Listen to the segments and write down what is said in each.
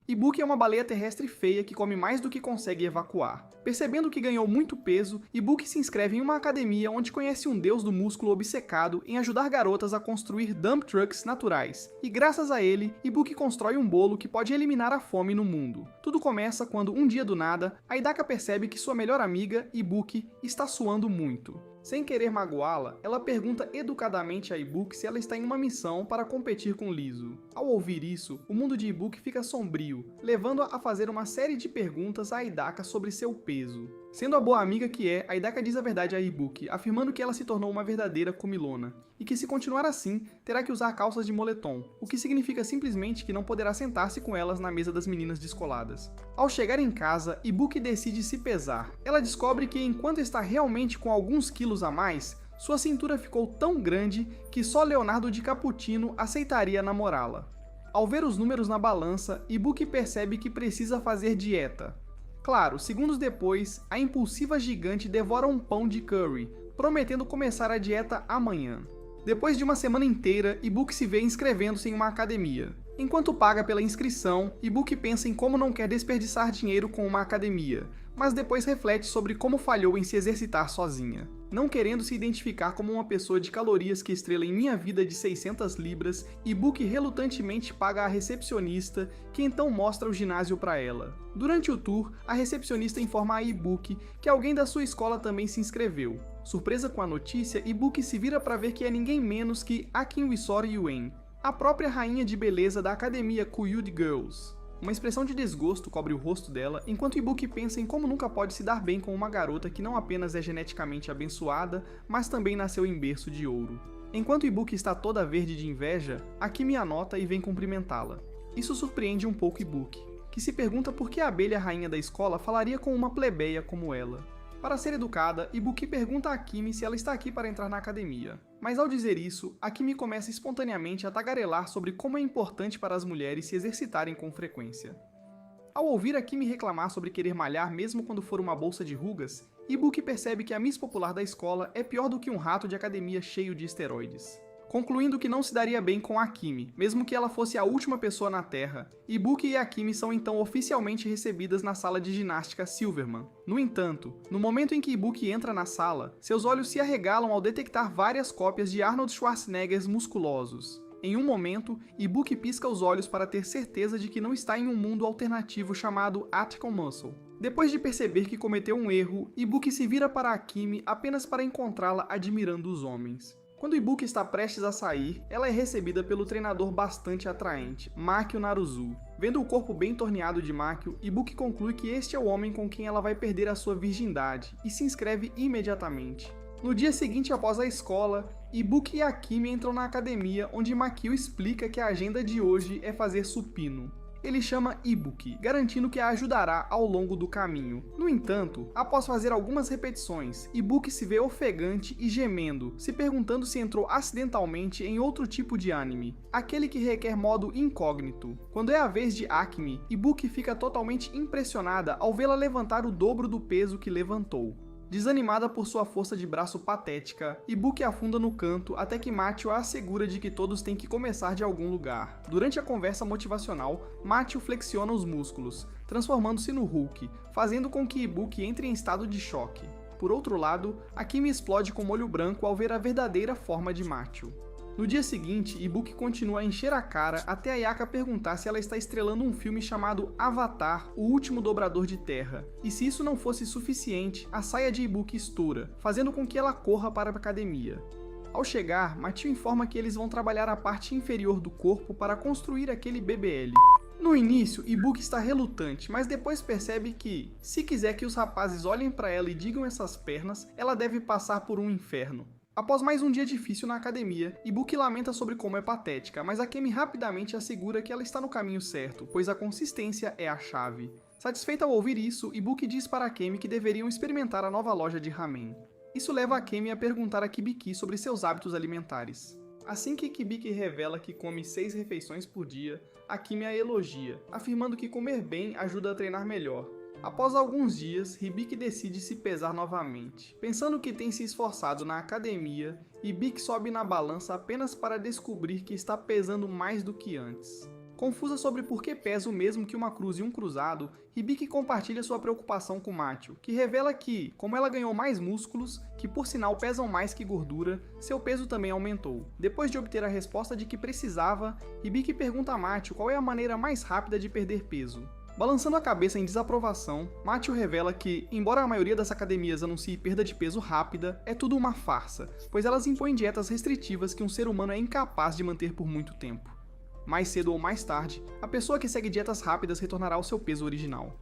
Ibuki é uma baleia terrestre feia que come mais do que consegue evacuar. Percebendo que ganhou muito peso, Ibuki se inscreve em uma academia onde conhece um deus do músculo obcecado em ajudar garotas a construir dump trucks naturais. E graças a ele, Ibuki constrói um bolo que pode eliminar a fome no mundo. Tudo começa quando, um dia do nada, Aidaka percebe que sua melhor amiga, Ibuki, está suando muito. Sem querer magoá-la, ela pergunta educadamente a Ibuki se ela está em uma missão para competir com Lizu. Ao ouvir isso, o mundo de Ibuki fica sombrio, levando-a a fazer uma série de perguntas a Aidaka sobre seu peso. Sendo a boa amiga que é, Aidaka diz a verdade a Ibuki, afirmando que ela se tornou uma verdadeira comilona, e que se continuar assim, terá que usar calças de moletom, o que significa simplesmente que não poderá sentar-se com elas na mesa das meninas descoladas. Ao chegar em casa, Ibuki decide se pesar. Ela descobre que enquanto está realmente com alguns quilos a mais, sua cintura ficou tão grande que só Leonardo de Cappuccino aceitaria namorá-la. Ao ver os números na balança, Ibuki percebe que precisa fazer dieta. Claro, segundos depois, a impulsiva gigante devora um pão de curry, prometendo começar a dieta amanhã. Depois de uma semana inteira, Ibuki se vê inscrevendo-se em uma academia. Enquanto paga pela inscrição, Ibuki pensa em como não quer desperdiçar dinheiro com uma academia, mas depois reflete sobre como falhou em se exercitar sozinha. Não querendo se identificar como uma pessoa de calorias que estrela em Minha Vida de 600 libras, Ibuki relutantemente paga a recepcionista, que então mostra o ginásio para ela. Durante o tour, a recepcionista informa a Ibuki que alguém da sua escola também se inscreveu. Surpresa com a notícia, Ibuki se vira para ver que é ninguém menos que Akin Wisori Yuen, a própria rainha de beleza da academia Kyude Girls. Uma expressão de desgosto cobre o rosto dela, enquanto Ibuki pensa em como nunca pode se dar bem com uma garota que não apenas é geneticamente abençoada, mas também nasceu em berço de ouro. Enquanto Ibuki está toda verde de inveja, Akimi a nota e vem cumprimentá-la. Isso surpreende um pouco Ibuki, que se pergunta por que a abelha rainha da escola falaria com uma plebeia como ela. Para ser educada, Ibuki pergunta a Akimi se ela está aqui para entrar na academia. Mas ao dizer isso, Akimi começa espontaneamente a tagarelar sobre como é importante para as mulheres se exercitarem com frequência. Ao ouvir Akimi reclamar sobre querer malhar mesmo quando for uma bolsa de rugas, Ibuki percebe que a Miss Popular da escola é pior do que um rato de academia cheio de esteroides. Concluindo que não se daria bem com Akimi, mesmo que ela fosse a última pessoa na Terra, Ibuki e Akimi são então oficialmente recebidas na sala de ginástica Silverman. No entanto, no momento em que Ibuki entra na sala, seus olhos se arregalam ao detectar várias cópias de Arnold Schwarzenegger musculosos. Em um momento, Ibuki pisca os olhos para ter certeza de que não está em um mundo alternativo chamado Atticon Muscle. Depois de perceber que cometeu um erro, Ibuki se vira para Akimi apenas para encontrá-la admirando os homens. Quando Ibuki está prestes a sair, ela é recebida pelo treinador bastante atraente, Makio Naruzu. Vendo o corpo bem torneado de Makio, Ibuki conclui que este é o homem com quem ela vai perder a sua virgindade, e se inscreve imediatamente. No dia seguinte após a escola, Ibuki e Akimi entram na academia, onde Makio explica que a agenda de hoje é fazer supino. Ele chama Ibuki, garantindo que a ajudará ao longo do caminho. No entanto, após fazer algumas repetições, Ibuki se vê ofegante e gemendo, se perguntando se entrou acidentalmente em outro tipo de anime, aquele que requer modo incógnito. Quando é a vez de Akimi, Ibuki fica totalmente impressionada ao vê-la levantar o dobro do peso que levantou. Desanimada por sua força de braço patética, Ibuki afunda no canto até que Makio a assegura de que todos têm que começar de algum lugar. Durante a conversa motivacional, Makio flexiona os músculos, transformando-se no Hulk, fazendo com que Ibuki entre em estado de choque. Por outro lado, Akimi explode com molho branco ao ver a verdadeira forma de Makio. No dia seguinte, Ibuki continua a encher a cara até Ayaka perguntar se ela está estrelando um filme chamado Avatar, o Último Dobrador de Terra. E se isso não fosse suficiente, a saia de Ibuki estoura, fazendo com que ela corra para a academia. Ao chegar, Makio informa que eles vão trabalhar a parte inferior do corpo para construir aquele BBL. No início, Ibuki está relutante, mas depois percebe que, se quiser que os rapazes olhem para ela e digam essas pernas, ela deve passar por um inferno. Após mais um dia difícil na academia, Ibuki lamenta sobre como é patética, mas Akemi rapidamente assegura que ela está no caminho certo, pois a consistência é a chave. Satisfeita ao ouvir isso, Ibuki diz para Akemi que deveriam experimentar a nova loja de ramen. Isso leva Akemi a perguntar a Kibiki sobre seus hábitos alimentares. Assim que Kibiki revela que come 6 refeições por dia, Akemi a elogia, afirmando que comer bem ajuda a treinar melhor. Após alguns dias, Hibiki decide se pesar novamente. Pensando que tem se esforçado na academia, Hibiki sobe na balança apenas para descobrir que está pesando mais do que antes. Confusa sobre por que pesa o mesmo que uma cruz e um cruzado, Hibiki compartilha sua preocupação com Machio, que revela que, como ela ganhou mais músculos, que por sinal pesam mais que gordura, seu peso também aumentou. Depois de obter a resposta de que precisava, Hibiki pergunta a Machio qual é a maneira mais rápida de perder peso. Balançando a cabeça em desaprovação, Machio revela que, embora a maioria das academias anuncie perda de peso rápida, é tudo uma farsa, pois elas impõem dietas restritivas que um ser humano é incapaz de manter por muito tempo. Mais cedo ou mais tarde, a pessoa que segue dietas rápidas retornará ao seu peso original.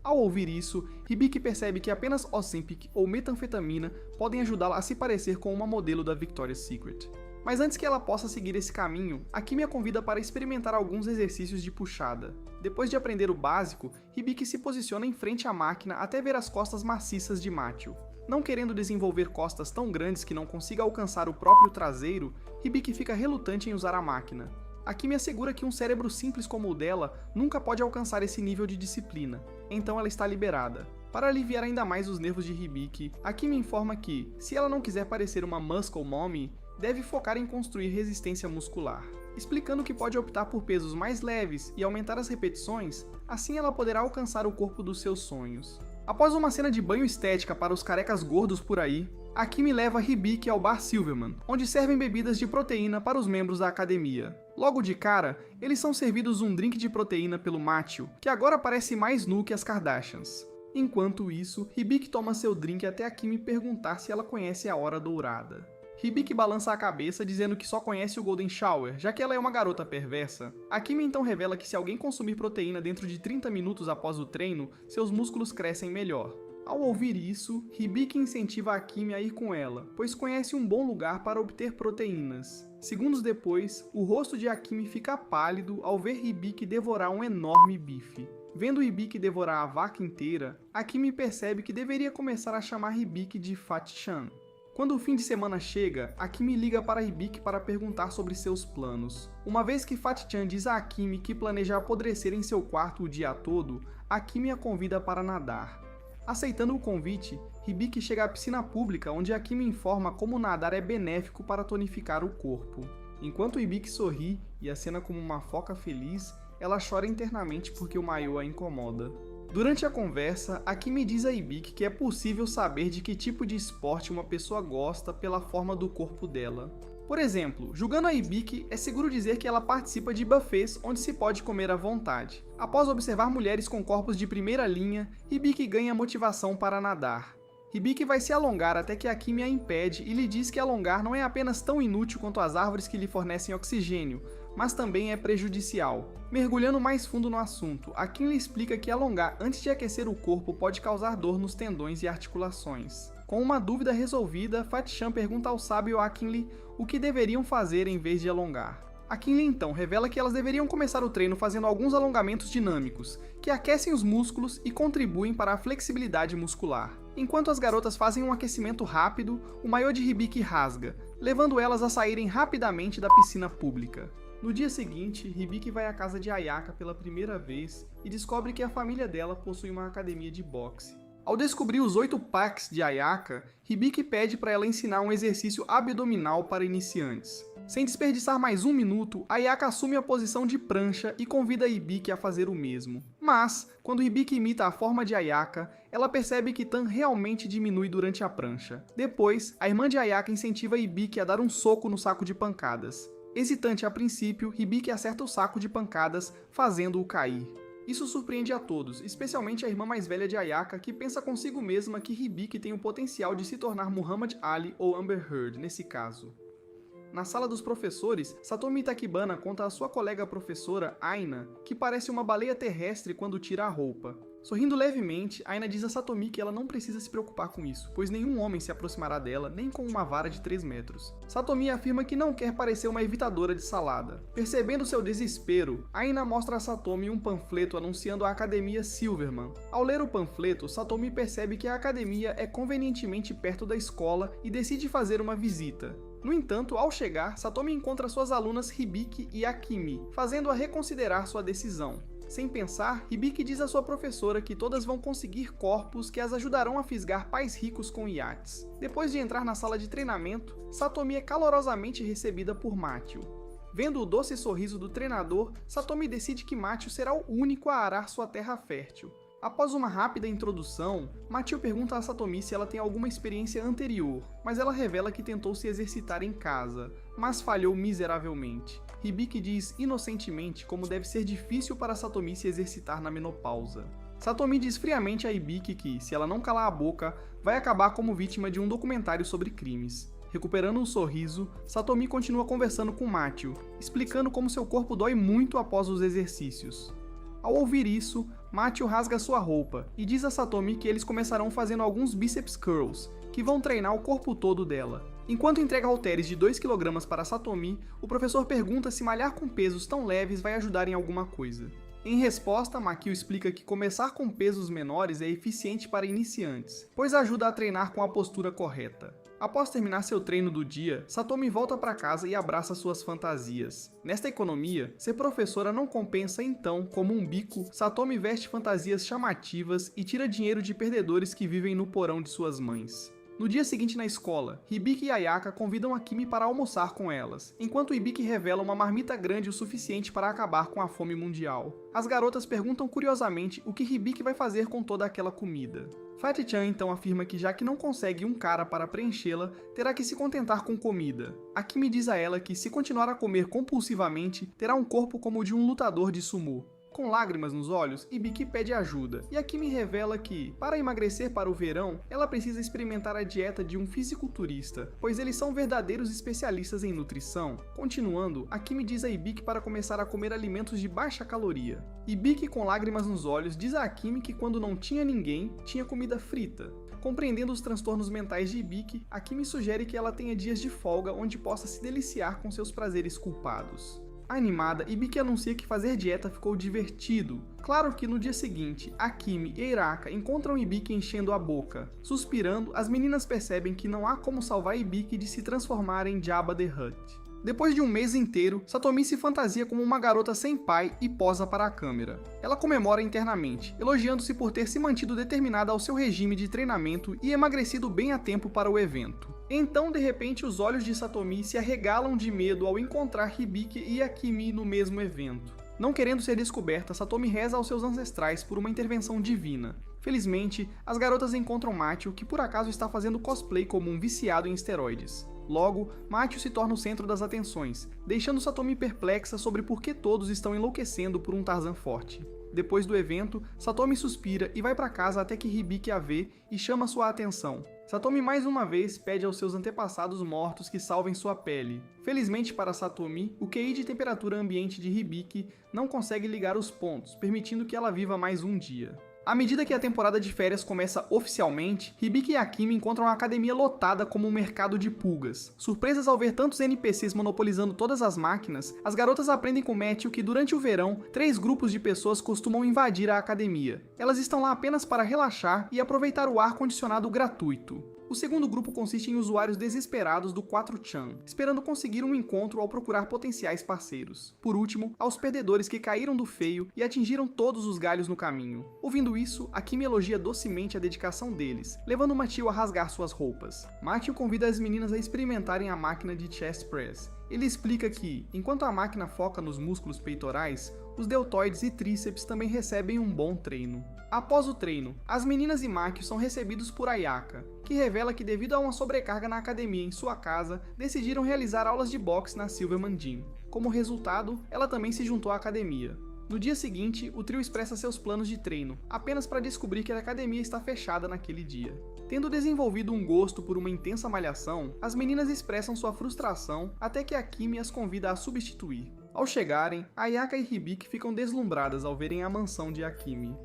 Ao ouvir isso, Hibiki percebe que apenas Ozempic ou metanfetamina podem ajudá-la a se parecer com uma modelo da Victoria's Secret. Mas antes que ela possa seguir esse caminho, Akemi a convida para experimentar alguns exercícios de puxada. Depois de aprender o básico, Hibiki se posiciona em frente à máquina até ver as costas maciças de Machio. Não querendo desenvolver costas tão grandes que não consiga alcançar o próprio traseiro, Hibiki fica relutante em usar a máquina. Akemi assegura que um cérebro simples como o dela nunca pode alcançar esse nível de disciplina, então ela está liberada. Para aliviar ainda mais os nervos de Hibiki, Akemi informa que, se ela não quiser parecer uma muscle mommy, deve focar em construir resistência muscular. Explicando que pode optar por pesos mais leves e aumentar as repetições, assim ela poderá alcançar o corpo dos seus sonhos. Após uma cena de banho estética para os carecas gordos por aí, Akemi leva Hibiki ao bar Silverman, onde servem bebidas de proteína para os membros da academia. Logo de cara, eles são servidos um drink de proteína pelo Machio, que agora parece mais nu que as Kardashians. Enquanto isso, Hibiki toma seu drink até Akemi perguntar se ela conhece a Hora Dourada. Hibiki balança a cabeça dizendo que só conhece o Golden Shower, já que ela é uma garota perversa. Akemi então revela que se alguém consumir proteína dentro de 30 minutos após o treino, seus músculos crescem melhor. Ao ouvir isso, Hibiki incentiva Akemi a ir com ela, pois conhece um bom lugar para obter proteínas. Segundos depois, o rosto de Akemi fica pálido ao ver Hibiki devorar um enorme bife. Vendo Hibiki devorar a vaca inteira, Akemi percebe que deveria começar a chamar Hibiki de Fat-chan. Quando o fim de semana chega, Akemi liga para Hibiki para perguntar sobre seus planos. Uma vez que Fat-chan diz a Akemi que planeja apodrecer em seu quarto o dia todo, Akemi a convida para nadar. Aceitando o convite, Hibiki chega à piscina pública onde Akemi informa como nadar é benéfico para tonificar o corpo. Enquanto Hibiki sorri e acena como uma foca feliz, ela chora internamente porque o maiô a incomoda. Durante a conversa, Akemi diz a Hibiki que é possível saber de que tipo de esporte uma pessoa gosta pela forma do corpo dela. Por exemplo, julgando a Hibiki, é seguro dizer que ela participa de buffets onde se pode comer à vontade. Após observar mulheres com corpos de primeira linha, Hibiki ganha motivação para nadar. Hibiki vai se alongar até que Akemi a impede e lhe diz que alongar não é apenas tão inútil quanto as árvores que lhe fornecem oxigênio, mas também é prejudicial. Mergulhando mais fundo no assunto, Akemi lhe explica que alongar antes de aquecer o corpo pode causar dor nos tendões e articulações. Com uma dúvida resolvida, Fat-chan pergunta ao sábio Akemi o que deveriam fazer em vez de alongar. Akemi então revela que elas deveriam começar o treino fazendo alguns alongamentos dinâmicos, que aquecem os músculos e contribuem para a flexibilidade muscular. Enquanto as garotas fazem um aquecimento rápido, o maiô de Hibiki rasga, levando elas a saírem rapidamente da piscina pública. No dia seguinte, Hibiki vai à casa de Ayaka pela primeira vez e descobre que a família dela possui uma academia de boxe. Ao descobrir os 8 packs de Ayaka, Hibiki pede para ela ensinar um exercício abdominal para iniciantes. Sem desperdiçar mais um minuto, Ayaka assume a posição de prancha e convida Hibiki a fazer o mesmo. Mas, quando Hibiki imita a forma de Ayaka, ela percebe que Tan realmente diminui durante a prancha. Depois, a irmã de Ayaka incentiva Hibiki a dar um soco no saco de pancadas. Hesitante a princípio, Hibiki acerta o saco de pancadas, fazendo-o cair. Isso surpreende a todos, especialmente a irmã mais velha de Ayaka, que pensa consigo mesma que Hibiki tem o potencial de se tornar Muhammad Ali ou Amber Heard nesse caso. Na sala dos professores, Satomi Takibana conta à sua colega professora, Aina, que parece uma baleia terrestre quando tira a roupa. Sorrindo levemente, Aina diz a Satomi que ela não precisa se preocupar com isso, pois nenhum homem se aproximará dela nem com uma vara de 3 metros. Satomi afirma que não quer parecer uma evitadora de salada. Percebendo seu desespero, Aina mostra a Satomi um panfleto anunciando a Academia Silverman. Ao ler o panfleto, Satomi percebe que a academia é convenientemente perto da escola e decide fazer uma visita. No entanto, ao chegar, Satomi encontra suas alunas Hibiki e Akemi, fazendo-a reconsiderar sua decisão. Sem pensar, Hibiki diz à sua professora que todas vão conseguir corpos que as ajudarão a fisgar pais ricos com iates. Depois de entrar na sala de treinamento, Satomi é calorosamente recebida por Machio. Vendo o doce sorriso do treinador, Satomi decide que Machio será o único a arar sua terra fértil. Após uma rápida introdução, Machio pergunta a Satomi se ela tem alguma experiência anterior, mas ela revela que tentou se exercitar em casa, mas falhou miseravelmente. Hibiki diz inocentemente como deve ser difícil para Satomi se exercitar na menopausa. Satomi diz friamente a Hibiki que, se ela não calar a boca, vai acabar como vítima de um documentário sobre crimes. Recuperando um sorriso, Satomi continua conversando com Machio, explicando como seu corpo dói muito após os exercícios. Ao ouvir isso, Machio rasga sua roupa e diz a Satomi que eles começarão fazendo alguns biceps curls, que vão treinar o corpo todo dela. Enquanto entrega halteres de 2 kg para Satomi, o professor pergunta se malhar com pesos tão leves vai ajudar em alguma coisa. Em resposta, Machio explica que começar com pesos menores é eficiente para iniciantes, pois ajuda a treinar com a postura correta. Após terminar seu treino do dia, Satomi volta para casa e abraça suas fantasias. Nesta economia, ser professora não compensa então, como um bico, Satomi veste fantasias chamativas e tira dinheiro de perdedores que vivem no porão de suas mães. No dia seguinte na escola, Hibiki e Ayaka convidam Akimi para almoçar com elas, enquanto Hibiki revela uma marmita grande o suficiente para acabar com a fome mundial. As garotas perguntam curiosamente o que Hibiki vai fazer com toda aquela comida. Fatty-chan então afirma que já que não consegue um cara para preenchê-la, terá que se contentar com comida. Akimi diz a ela que se continuar a comer compulsivamente, terá um corpo como o de um lutador de sumô. Com lágrimas nos olhos, Hibiki pede ajuda, e Akimi revela que, para emagrecer para o verão, ela precisa experimentar a dieta de um fisiculturista, pois eles são verdadeiros especialistas em nutrição. Continuando, Akimi diz a Hibiki para começar a comer alimentos de baixa caloria. Hibiki, com lágrimas nos olhos, diz a Akimi que quando não tinha ninguém, tinha comida frita. Compreendendo os transtornos mentais de Hibiki, Akimi sugere que ela tenha dias de folga onde possa se deliciar com seus prazeres culpados. Animada, Hibiki anuncia que fazer dieta ficou divertido. Claro que no dia seguinte, Akimi e Iraka encontram Hibiki enchendo a boca. Suspirando, as meninas percebem que não há como salvar Hibiki de se transformar em Jabba the Hutt. Depois de um mês inteiro, Satomi se fantasia como uma garota sem pai e posa para a câmera. Ela comemora internamente, elogiando-se por ter se mantido determinada ao seu regime de treinamento e emagrecido bem a tempo para o evento. Então, de repente, os olhos de Satomi se arregalam de medo ao encontrar Hibiki e Akimi no mesmo evento. Não querendo ser descoberta, Satomi reza aos seus ancestrais por uma intervenção divina. Felizmente, as garotas encontram Machio, que por acaso está fazendo cosplay como um viciado em esteroides. Logo, Machio se torna o centro das atenções, deixando Satomi perplexa sobre por que todos estão enlouquecendo por um Tarzan forte. Depois do evento, Satomi suspira e vai para casa até que Hibiki a vê e chama sua atenção. Satomi mais uma vez pede aos seus antepassados mortos que salvem sua pele. Felizmente para Satomi, o QI de temperatura ambiente de Hibiki não consegue ligar os pontos, permitindo que ela viva mais um dia. À medida que a temporada de férias começa oficialmente, Hibiki e Akimi encontram a academia lotada como um mercado de pulgas. Surpresas ao ver tantos NPCs monopolizando todas as máquinas, as garotas aprendem com Machio que durante o verão, 3 grupos de pessoas costumam invadir a academia. Elas estão lá apenas para relaxar e aproveitar o ar-condicionado gratuito. O segundo grupo consiste em usuários desesperados do 4chan, esperando conseguir um encontro ao procurar potenciais parceiros. Por último, aos perdedores que caíram do feio e atingiram todos os galhos no caminho. Ouvindo isso, Akimi elogia docemente a dedicação deles, levando Machio a rasgar suas roupas. Machio convida as meninas a experimentarem a máquina de chest press. Ele explica que, enquanto a máquina foca nos músculos peitorais, os deltoides e tríceps também recebem um bom treino. Após o treino, as meninas e Machio são recebidos por Ayaka, que revela que devido a uma sobrecarga na academia em sua casa, decidiram realizar aulas de boxe na Silverman Gym. Como resultado, ela também se juntou à academia. No dia seguinte, o trio expressa seus planos de treino, apenas para descobrir que a academia está fechada naquele dia. Tendo desenvolvido um gosto por uma intensa malhação, as meninas expressam sua frustração até que Akimi as convida a substituir. Ao chegarem, Ayaka e Hibiki ficam deslumbradas ao verem a mansão de Akimi.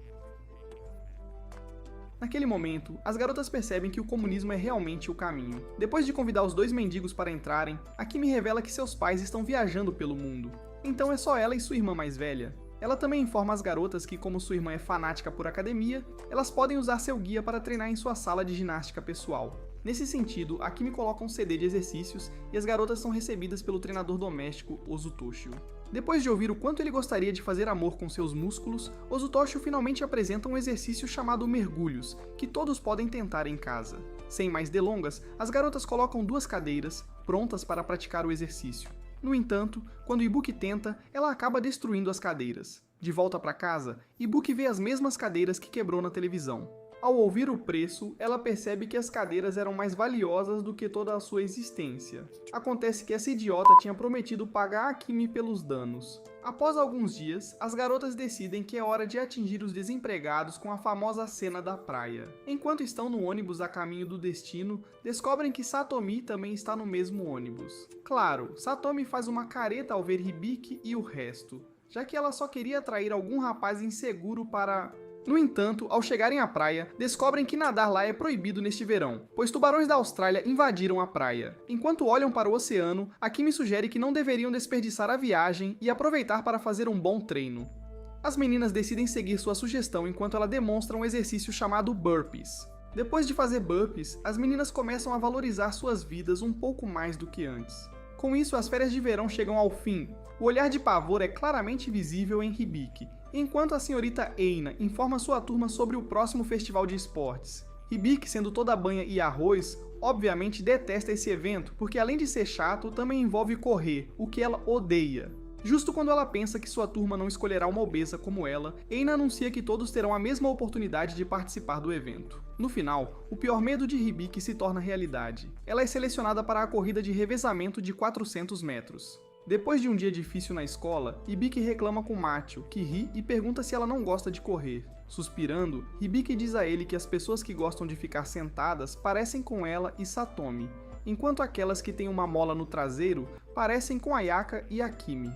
Naquele momento, as garotas percebem que o comunismo é realmente o caminho. Depois de convidar os 2 mendigos para entrarem, Akimi revela que seus pais estão viajando pelo mundo. Então é só ela e sua irmã mais velha. Ela também informa as garotas que, como sua irmã é fanática por academia, elas podem usar seu guia para treinar em sua sala de ginástica pessoal. Nesse sentido, Akimi coloca um CD de exercícios e as garotas são recebidas pelo treinador doméstico Ozutoshio. Depois de ouvir o quanto ele gostaria de fazer amor com seus músculos, Ozutoshio finalmente apresenta um exercício chamado mergulhos, que todos podem tentar em casa. Sem mais delongas, as garotas colocam 2 cadeiras, prontas para praticar o exercício. No entanto, quando Ibuki tenta, ela acaba destruindo as cadeiras. De volta para casa, Ibuki vê as mesmas cadeiras que quebrou na televisão. Ao ouvir o preço, ela percebe que as cadeiras eram mais valiosas do que toda a sua existência. Acontece que essa idiota tinha prometido pagar a Kimi pelos danos. Após alguns dias, as garotas decidem que é hora de atingir os desempregados com a famosa cena da praia. Enquanto estão no ônibus a caminho do destino, descobrem que Satomi também está no mesmo ônibus. Claro, Satomi faz uma careta ao ver Hibiki e o resto, já que ela só queria atrair algum rapaz inseguro para... No entanto, ao chegarem à praia, descobrem que nadar lá é proibido neste verão, pois tubarões da Austrália invadiram a praia. Enquanto olham para o oceano, a Kimi sugere que não deveriam desperdiçar a viagem e aproveitar para fazer um bom treino. As meninas decidem seguir sua sugestão enquanto ela demonstra um exercício chamado burpees. Depois de fazer burpees, as meninas começam a valorizar suas vidas um pouco mais do que antes. Com isso, as férias de verão chegam ao fim. O olhar de pavor é claramente visível em Hibiki, enquanto a senhorita Eina informa sua turma sobre o próximo festival de esportes. Hibiki, sendo toda banha e arroz, obviamente detesta esse evento, porque além de ser chato, também envolve correr, o que ela odeia. Justo quando ela pensa que sua turma não escolherá uma obesa como ela, Eina anuncia que todos terão a mesma oportunidade de participar do evento. No final, o pior medo de Hibiki se torna realidade. Ela é selecionada para a corrida de revezamento de 400 metros. Depois de um dia difícil na escola, Hibiki reclama com Machio, que ri e pergunta se ela não gosta de correr. Suspirando, Hibiki diz a ele que as pessoas que gostam de ficar sentadas parecem com ela e Satomi, enquanto aquelas que têm uma mola no traseiro parecem com Ayaka e Akimi.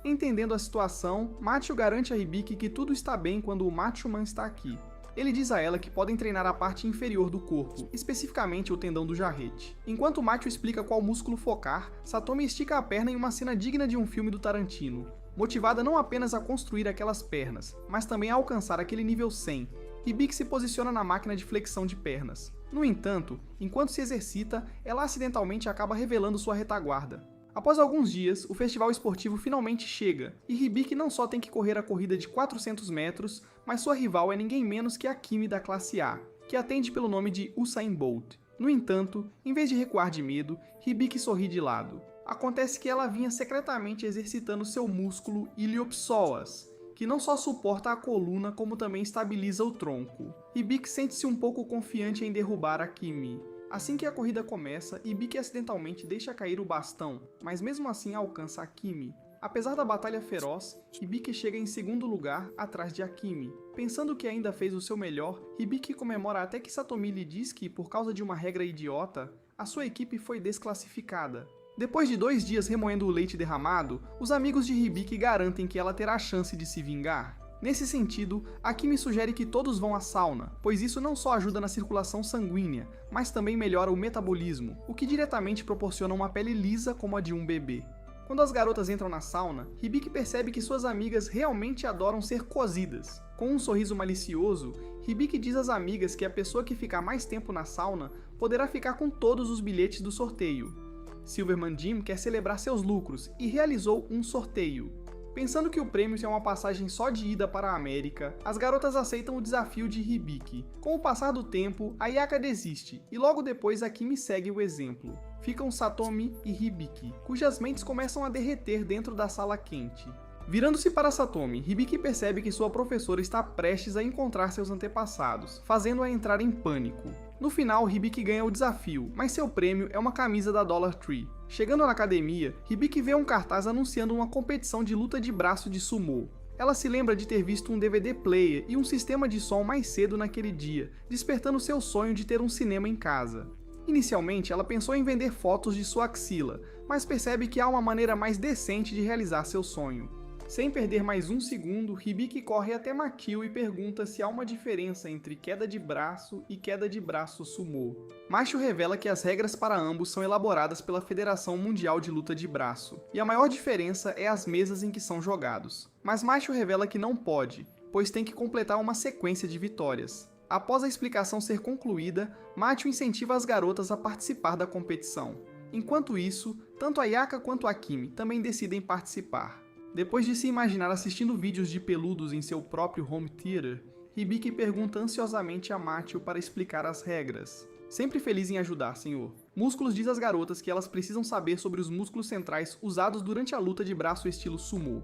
Entendendo a situação, Machio garante a Hibiki que tudo está bem quando o Machoman está aqui. Ele diz a ela que podem treinar a parte inferior do corpo, especificamente o tendão do jarrete. Enquanto Machio explica qual músculo focar, Satomi estica a perna em uma cena digna de um filme do Tarantino, motivada não apenas a construir aquelas pernas, mas também a alcançar aquele nível 100. Hibiki se posiciona na máquina de flexão de pernas. No entanto, enquanto se exercita, ela acidentalmente acaba revelando sua retaguarda. Após alguns dias, o festival esportivo finalmente chega, e Hibiki não só tem que correr a corrida de 400 metros, mas sua rival é ninguém menos que a Kimi da classe A, que atende pelo nome de Usain Bolt. No entanto, em vez de recuar de medo, Hibiki sorri de lado. Acontece que ela vinha secretamente exercitando seu músculo iliopsoas, que não só suporta a coluna como também estabiliza o tronco. Hibiki sente-se um pouco confiante em derrubar a Kimi. Assim que a corrida começa, Hibiki acidentalmente deixa cair o bastão, mas mesmo assim alcança a Kimi. Apesar da batalha feroz, Hibiki chega em segundo lugar, atrás de Akimi. Pensando que ainda fez o seu melhor, Hibiki comemora até que Satomi lhe diz que, por causa de uma regra idiota, a sua equipe foi desclassificada. Depois de 2 dias remoendo o leite derramado, os amigos de Hibiki garantem que ela terá a chance de se vingar. Nesse sentido, Akimi sugere que todos vão à sauna, pois isso não só ajuda na circulação sanguínea, mas também melhora o metabolismo, o que diretamente proporciona uma pele lisa como a de um bebê. Quando as garotas entram na sauna, Hibiki percebe que suas amigas realmente adoram ser cozidas. Com um sorriso malicioso, Hibiki diz às amigas que a pessoa que ficar mais tempo na sauna poderá ficar com todos os bilhetes do sorteio. Silverman Jim quer celebrar seus lucros e realizou um sorteio. Pensando que o prêmio é uma passagem só de ida para a América, as garotas aceitam o desafio de Hibiki. Com o passar do tempo, Ayaka desiste, e logo depois Akimi segue o exemplo. Ficam Satomi e Hibiki, cujas mentes começam a derreter dentro da sala quente. Virando-se para Satomi, Hibiki percebe que sua professora está prestes a encontrar seus antepassados, fazendo-a entrar em pânico. No final, Hibiki ganha o desafio, mas seu prêmio é uma camisa da Dollar Tree. Chegando na academia, Hibiki vê um cartaz anunciando uma competição de luta de braço de sumô. Ela se lembra de ter visto um DVD player e um sistema de som mais cedo naquele dia, despertando seu sonho de ter um cinema em casa. Inicialmente, ela pensou em vender fotos de sua axila, mas percebe que há uma maneira mais decente de realizar seu sonho. Sem perder mais um segundo, Hibiki corre até Machio e pergunta se há uma diferença entre queda de braço e queda de braço sumô. Machio revela que as regras para ambos são elaboradas pela Federação Mundial de Luta de Braço, e a maior diferença é as mesas em que são jogados. Mas Machio revela que não pode, pois tem que completar uma sequência de vitórias. Após a explicação ser concluída, Machio incentiva as garotas a participar da competição. Enquanto isso, tanto Ayaka quanto Akimi também decidem participar. Depois de se imaginar assistindo vídeos de peludos em seu próprio home theater, Hibiki pergunta ansiosamente a Machio para explicar as regras. Sempre feliz em ajudar, senhor. Músculos diz às garotas que elas precisam saber sobre os músculos centrais usados durante a luta de braço estilo sumô.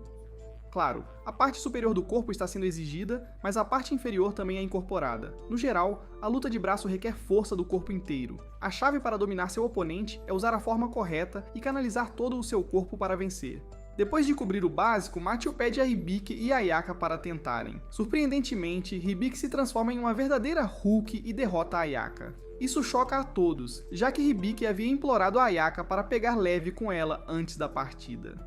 Claro, a parte superior do corpo está sendo exigida, mas a parte inferior também é incorporada. No geral, a luta de braço requer força do corpo inteiro. A chave para dominar seu oponente é usar a forma correta e canalizar todo o seu corpo para vencer. Depois de cobrir o básico, Machio pede a Hibiki e a Ayaka para tentarem. Surpreendentemente, Hibiki se transforma em uma verdadeira Hulk e derrota a Ayaka. Isso choca a todos, já que Hibiki havia implorado a Ayaka para pegar leve com ela antes da partida.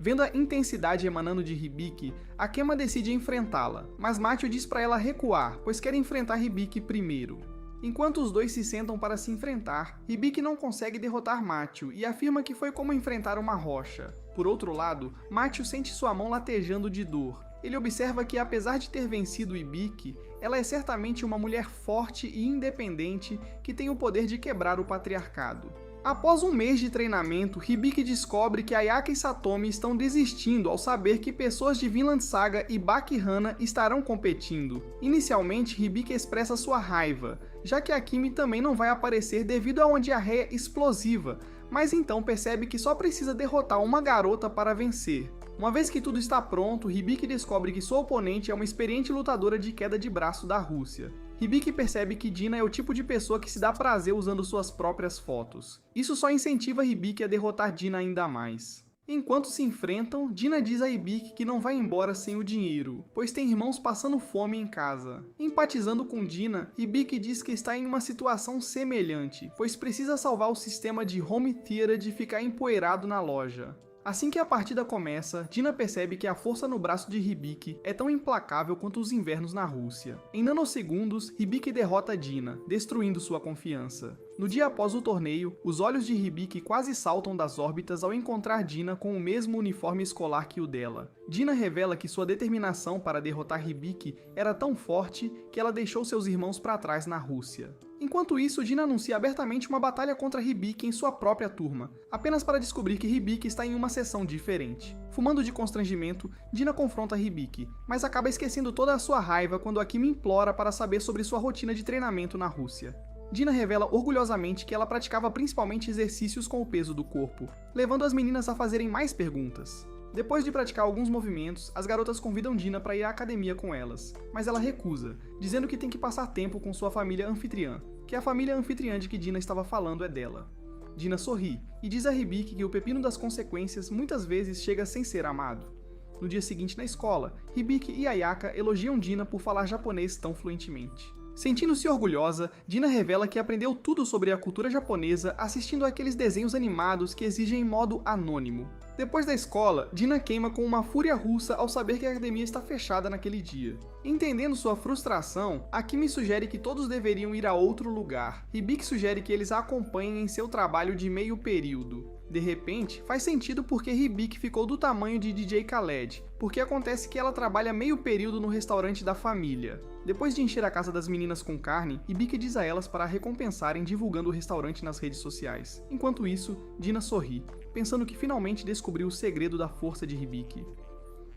Vendo a intensidade emanando de Hibiki, Akema decide enfrentá-la, mas Machio diz para ela recuar, pois quer enfrentar Hibiki primeiro. Enquanto os dois se sentam para se enfrentar, Hibiki não consegue derrotar Machio e afirma que foi como enfrentar uma rocha. Por outro lado, Machio sente sua mão latejando de dor. Ele observa que, apesar de ter vencido Hibiki, ela é certamente uma mulher forte e independente que tem o poder de quebrar o patriarcado. Após um mês de treinamento, Hibiki descobre que Ayaka e Satomi estão desistindo ao saber que pessoas de Vinland Saga e Baki Hana estarão competindo. Inicialmente, Hibiki expressa sua raiva, já que Akemi também não vai aparecer devido a uma diarreia explosiva, mas então percebe que só precisa derrotar uma garota para vencer. Uma vez que tudo está pronto, Hibiki descobre que sua oponente é uma experiente lutadora de queda de braço da Rússia. Hibiki percebe que Dina é o tipo de pessoa que se dá prazer usando suas próprias fotos. Isso só incentiva Hibiki a derrotar Dina ainda mais. Enquanto se enfrentam, Dina diz a Hibiki que não vai embora sem o dinheiro, pois tem irmãos passando fome em casa. Empatizando com Dina, Hibiki diz que está em uma situação semelhante, pois precisa salvar o sistema de home theater de ficar empoeirado na loja. Assim que a partida começa, Dina percebe que a força no braço de Hibiki é tão implacável quanto os invernos na Rússia. Em nanosegundos, Hibiki derrota Dina, destruindo sua confiança. No dia após o torneio, os olhos de Hibiki quase saltam das órbitas ao encontrar Dina com o mesmo uniforme escolar que o dela. Dina revela que sua determinação para derrotar Hibiki era tão forte que ela deixou seus irmãos para trás na Rússia. Enquanto isso, Dina anuncia abertamente uma batalha contra Hibiki em sua própria turma, apenas para descobrir que Hibiki está em uma sessão diferente. Fumando de constrangimento, Dina confronta Hibiki, mas acaba esquecendo toda a sua raiva quando Akemi implora para saber sobre sua rotina de treinamento na Rússia. Dina revela orgulhosamente que ela praticava principalmente exercícios com o peso do corpo, levando as meninas a fazerem mais perguntas. Depois de praticar alguns movimentos, as garotas convidam Dina para ir à academia com elas, mas ela recusa, dizendo que tem que passar tempo com sua família anfitriã, que a família anfitriã de que Dina estava falando é dela. Dina sorri e diz a Hibiki que o pepino das consequências muitas vezes chega sem ser amado. No dia seguinte na escola, Hibiki e Ayaka elogiam Dina por falar japonês tão fluentemente. Sentindo-se orgulhosa, Dina revela que aprendeu tudo sobre a cultura japonesa assistindo àqueles desenhos animados que exigem modo anônimo. Depois da escola, Dina queima com uma fúria russa ao saber que a academia está fechada naquele dia. Entendendo sua frustração, Akemi sugere que todos deveriam ir a outro lugar. Hibiki sugere que eles a acompanhem em seu trabalho de meio período. De repente, faz sentido porque Hibiki ficou do tamanho de DJ Khaled, porque acontece que ela trabalha meio período no restaurante da família. Depois de encher a casa das meninas com carne, Hibiki diz a elas para a recompensarem divulgando o restaurante nas redes sociais. Enquanto isso, Dina sorri, pensando que finalmente descobriu o segredo da força de Hibiki.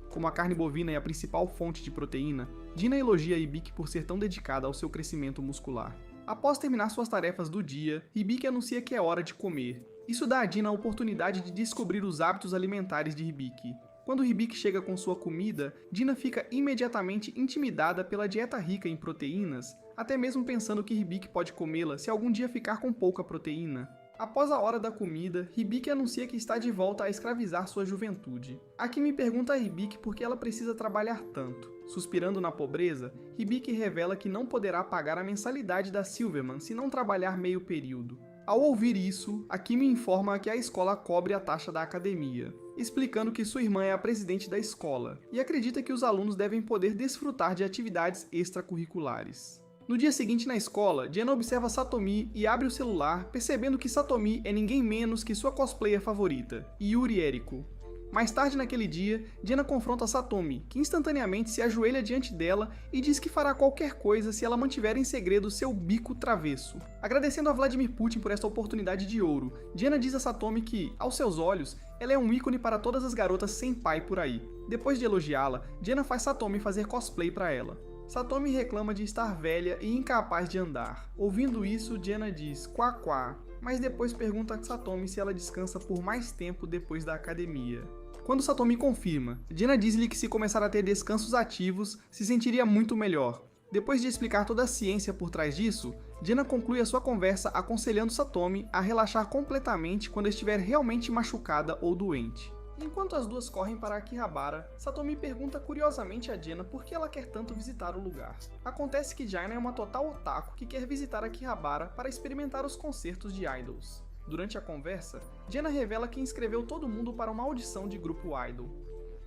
Como a carne bovina é a principal fonte de proteína, Dina elogia Hibiki por ser tão dedicada ao seu crescimento muscular. Após terminar suas tarefas do dia, Hibiki anuncia que é hora de comer. Isso dá a Dina a oportunidade de descobrir os hábitos alimentares de Hibiki. Quando Hibiki chega com sua comida, Dina fica imediatamente intimidada pela dieta rica em proteínas, até mesmo pensando que Hibiki pode comê-la se algum dia ficar com pouca proteína. Após a hora da comida, Hibiki anuncia que está de volta a escravizar sua juventude. Akemi pergunta a Hibiki por que ela precisa trabalhar tanto. Suspirando na pobreza, Hibiki revela que não poderá pagar a mensalidade da Silverman se não trabalhar meio período. Ao ouvir isso, Akemi informa que a escola cobre a taxa da academia, explicando que sua irmã é a presidente da escola, e acredita que os alunos devem poder desfrutar de atividades extracurriculares. No dia seguinte na escola, Diana observa Satomi e abre o celular, percebendo que Satomi é ninguém menos que sua cosplayer favorita, Yuri Eriko. Mais tarde naquele dia, Diana confronta Satomi, que instantaneamente se ajoelha diante dela e diz que fará qualquer coisa se ela mantiver em segredo seu bico travesso. Agradecendo a Vladimir Putin por esta oportunidade de ouro, Diana diz a Satomi que, aos seus olhos, ela é um ícone para todas as garotas sem pai por aí. Depois de elogiá-la, Diana faz Satomi fazer cosplay para ela. Satomi reclama de estar velha e incapaz de andar. Ouvindo isso, Diana diz quá quá. mas depois pergunta a Satomi se ela descansa por mais tempo depois da academia. Quando Satomi confirma, Jaina diz-lhe que se começar a ter descansos ativos, se sentiria muito melhor. Depois de explicar toda a ciência por trás disso, Jaina conclui a sua conversa aconselhando Satomi a relaxar completamente quando estiver realmente machucada ou doente. Enquanto as duas correm para Akihabara, Satomi pergunta curiosamente a Jaina por que ela quer tanto visitar o lugar. Acontece que Jaina é uma total otaku que quer visitar Akihabara para experimentar os concertos de idols. Durante a conversa, Jaina revela que inscreveu todo mundo para uma audição de grupo idol.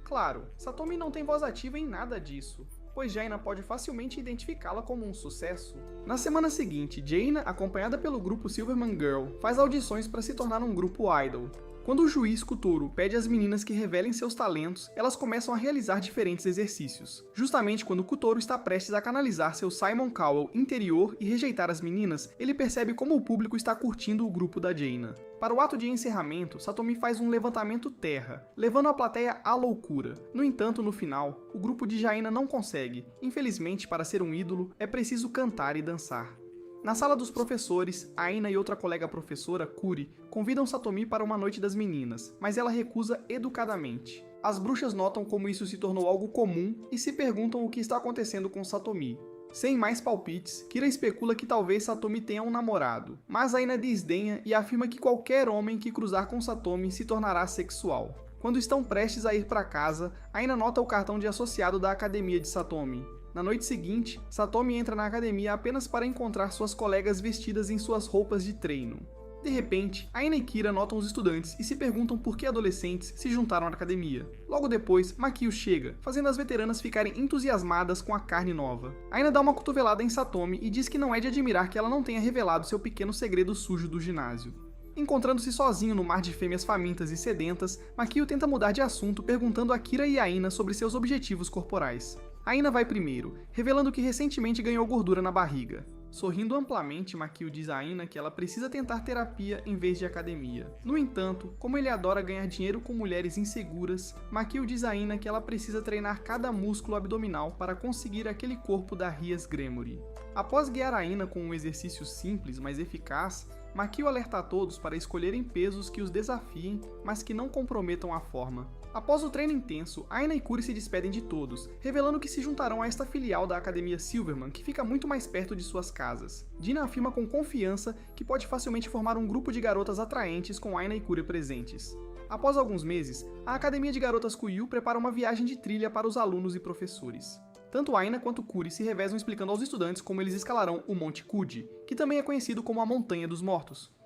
Claro, Satomi não tem voz ativa em nada disso, pois Jaina pode facilmente identificá-la como um sucesso. Na semana seguinte, Jaina, acompanhada pelo grupo Silverman Girl, faz audições para se tornar um grupo idol. Quando o juiz Kutoro pede às meninas que revelem seus talentos, elas começam a realizar diferentes exercícios. Justamente quando Kutoro está prestes a canalizar seu Simon Cowell interior e rejeitar as meninas, ele percebe como o público está curtindo o grupo da Jaina. Para o ato de encerramento, Satomi faz um levantamento terra, levando a plateia à loucura. No entanto, no final, o grupo de Jaina não consegue. Infelizmente, para ser um ídolo, é preciso cantar e dançar. Na sala dos professores, Aina e outra colega professora, Kuri, convidam Satomi para uma noite das meninas, mas ela recusa educadamente. As bruxas notam como isso se tornou algo comum e se perguntam o que está acontecendo com Satomi. Sem mais palpites, Kira especula que talvez Satomi tenha um namorado, mas Aina desdenha e afirma que qualquer homem que cruzar com Satomi se tornará sexual. Quando estão prestes a ir para casa, Aina nota o cartão de associado da academia de Satomi. Na noite seguinte, Satomi entra na academia apenas para encontrar suas colegas vestidas em suas roupas de treino. De repente, Aina e Kira notam os estudantes e se perguntam por que adolescentes se juntaram à academia. Logo depois, Makio chega, fazendo as veteranas ficarem entusiasmadas com a carne nova. Aina dá uma cotovelada em Satomi e diz que não é de admirar que ela não tenha revelado seu pequeno segredo sujo do ginásio. Encontrando-se sozinho no mar de fêmeas famintas e sedentas, Makio tenta mudar de assunto perguntando a Kira e a Aina sobre seus objetivos corporais. Aina vai primeiro, revelando que recentemente ganhou gordura na barriga. Sorrindo amplamente, Makio diz a Aina que ela precisa tentar terapia em vez de academia. No entanto, como ele adora ganhar dinheiro com mulheres inseguras, Makio diz a Aina que ela precisa treinar cada músculo abdominal para conseguir aquele corpo da Rias Gremory. Após guiar a Aina com um exercício simples, mas eficaz, Makio alerta a todos para escolherem pesos que os desafiem, mas que não comprometam a forma. Após o treino intenso, Aina e Kuri se despedem de todos, revelando que se juntarão a esta filial da Academia Silverman, que fica muito mais perto de suas casas. Dina afirma com confiança que pode facilmente formar um grupo de garotas atraentes com Aina e Kuri presentes. Após alguns meses, a Academia de Garotas Kuiu prepara uma viagem de trilha para os alunos e professores. Tanto Aina quanto Kuri se revezam explicando aos estudantes como eles escalarão o Monte Kuji, que também é conhecido como a Montanha dos Mortos.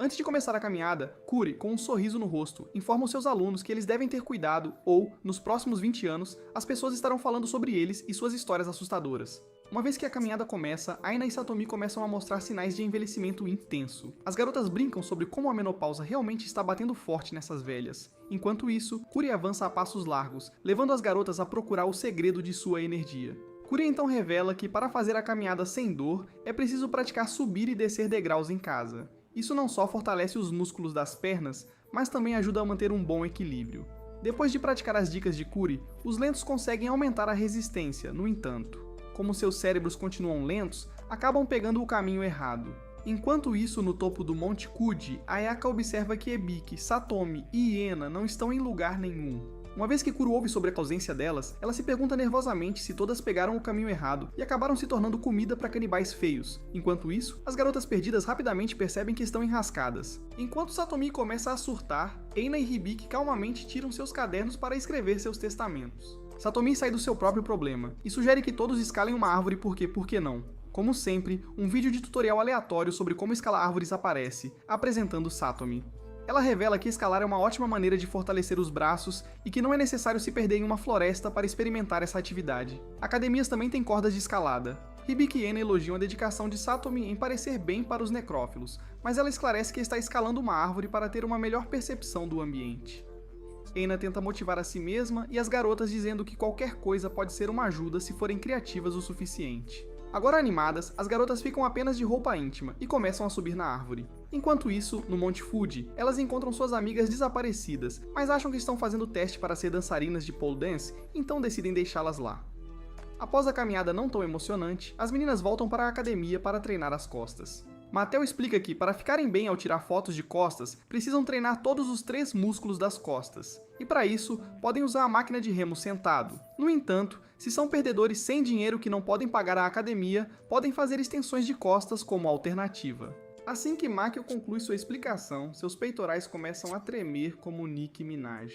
Antes de começar a caminhada, Kuri, com um sorriso no rosto, informa os seus alunos que eles devem ter cuidado ou, nos próximos 20 anos, as pessoas estarão falando sobre eles e suas histórias assustadoras. Uma vez que a caminhada começa, Aina e Satomi começam a mostrar sinais de envelhecimento intenso. As garotas brincam sobre como a menopausa realmente está batendo forte nessas velhas. Enquanto isso, Kuri avança a passos largos, levando as garotas a procurar o segredo de sua energia. Kuri então revela que para fazer a caminhada sem dor, é preciso praticar subir e descer degraus em casa. Isso não só fortalece os músculos das pernas, mas também ajuda a manter um bom equilíbrio. Depois de praticar as dicas de Kuri, os lentos conseguem aumentar a resistência, no entanto. Como seus cérebros continuam lentos, acabam pegando o caminho errado. Enquanto isso, no topo do Monte Kuji, Ayaka observa que Ebiki, Satomi e Iena não estão em lugar nenhum. Uma vez que Kuro ouve sobre a ausência delas, ela se pergunta nervosamente se todas pegaram o caminho errado e acabaram se tornando comida para canibais feios. Enquanto isso, as garotas perdidas rapidamente percebem que estão enrascadas. Enquanto Satomi começa a surtar, Eina e Hibiki calmamente tiram seus cadernos para escrever seus testamentos. Satomi sai do seu próprio problema e sugere que todos escalem uma árvore porque por que não? Como sempre, um vídeo de tutorial aleatório sobre como escalar árvores aparece, apresentando Satomi. Ela revela que escalar é uma ótima maneira de fortalecer os braços e que não é necessário se perder em uma floresta para experimentar essa atividade. Academias também têm cordas de escalada. Hibiki e Ena elogiam a dedicação de Satomi em parecer bem para os necrófilos, mas ela esclarece que está escalando uma árvore para ter uma melhor percepção do ambiente. Ena tenta motivar a si mesma e as garotas dizendo que qualquer coisa pode ser uma ajuda se forem criativas o suficiente. Agora animadas, as garotas ficam apenas de roupa íntima e começam a subir na árvore. Enquanto isso, no Monte Fuji, elas encontram suas amigas desaparecidas, mas acham que estão fazendo teste para ser dançarinas de pole dance, então decidem deixá-las lá. Após a caminhada não tão emocionante, as meninas voltam para a academia para treinar as costas. Mattel explica que, para ficarem bem ao tirar fotos de costas, precisam treinar todos os 3 músculos das costas. E para isso, podem usar a máquina de remo sentado. No entanto, se são perdedores sem dinheiro que não podem pagar a academia, podem fazer extensões de costas como alternativa. Assim que Makio conclui sua explicação, seus peitorais começam a tremer como Nicki Minaj.